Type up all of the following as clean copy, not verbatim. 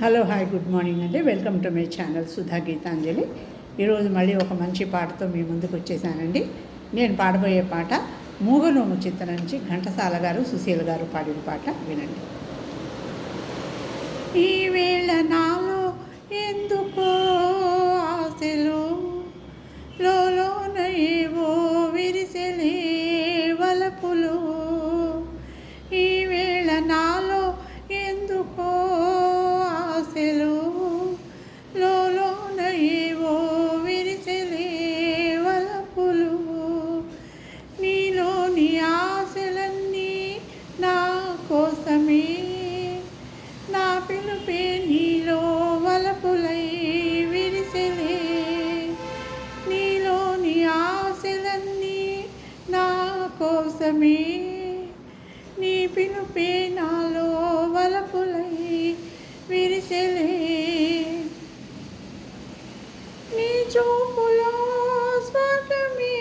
Hello hi good morning అండి. Welcome to my channel Sudha Geetanjali. ఈరోజు మళ్ళీ ఒక మంచి పాటతో మీ ముందుకు వచ్చేసానండి. నేను పాడబోయే పాట మూగనోము చిత్రం నుంచి ఘంటసాల గారు సుశీల గారు పాడిన పాట వినండి. ఈవేళ నాలో ఎందుకో ఆశలు లోన ఏవో విరిసెలే వలపులు. ఈవేళ నాలో ఎందుకో ఆశలు లోన ఏవో విరిసెలే వలపులు. నీలోని ఆశలన్నీ నా కోసమే, నా పిలుపే నీలో వలపులై విరిసెలే. నీలోని ఆశలన్నీ నా కోసమే, నీ పిలుపే నాలో వలపులై విరిసెలే. నీ చూపులో స్వర్గమే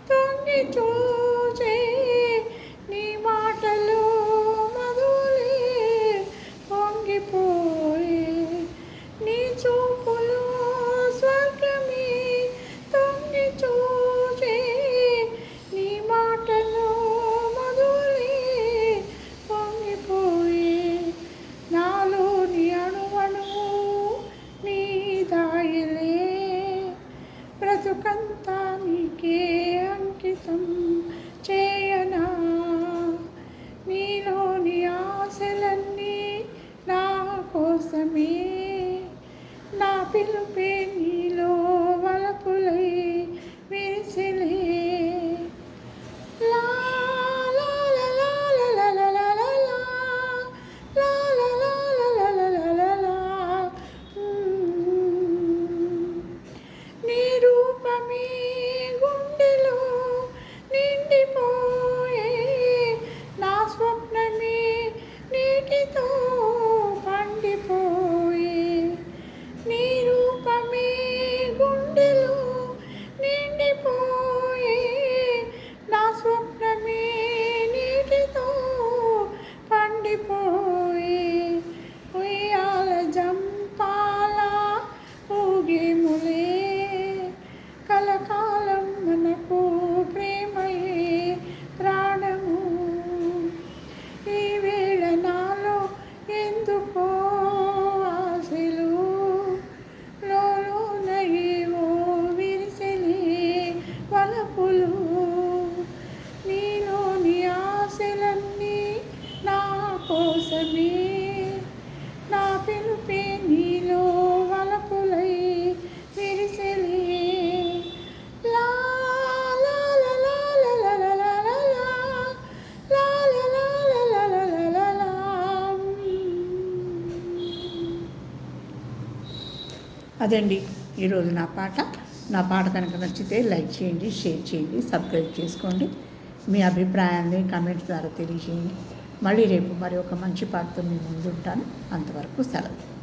తొంగి చూచే, నీ మాటలో మధులే పొంగిపోయే. నీ చూపులో స్వర్గమే తొంగి చూచే, నీ మాటలో మధులే పొంగిపోయే. నాలోని అణువణువు నీ దాయలే, బ్రతుకంతా నీకే అంకితం చేయనా. నీలోని ఆశలన్నీ నా కోసమే, నా పిలుపే నీలో వలపులై విరిసెలే. లా లా లా లా లా లా లా లా లా, లా లా లా లా లా లా లా లా. నీ రూపమే గుండెలో నిండిపోయే, నా స్వప్నమే నీటితో పండిపోయే. నీ రూపమే గుండెలో నిండిపోయే, నా స్వప్నమే నీటితో పండిపోయే. ఉయ్యాల జంపాల ఊగేములే, కలకాలం మనకు ప్రేమయే ప్రాణము. ఈవేళ నాలో ఎందుకో ఆశలు లోన ఏవో విరిసెలే వలపులు. నీలోని ఆశలన్నీ నా కోసమే, నా పిలుపే నీలో వలపులై విరిసెలే. లా లా లా లా లా లా లా లా లా, లా లా లా లా లా లా లా లా. అదండి ఈరోజు నా పాట. నా పాట కనుక నచ్చితే లైక్ చేయండి, షేర్ చేయండి, సబ్స్క్రైబ్ చేసుకోండి. మీ అభిప్రాయాన్ని కామెంట్స్ ద్వారా తెలియజేయండి. మళ్ళీ రేపు మరి ఒక మంచి పాటతో మీ ముందు ఉంటాను. అంతవరకు సెలవు.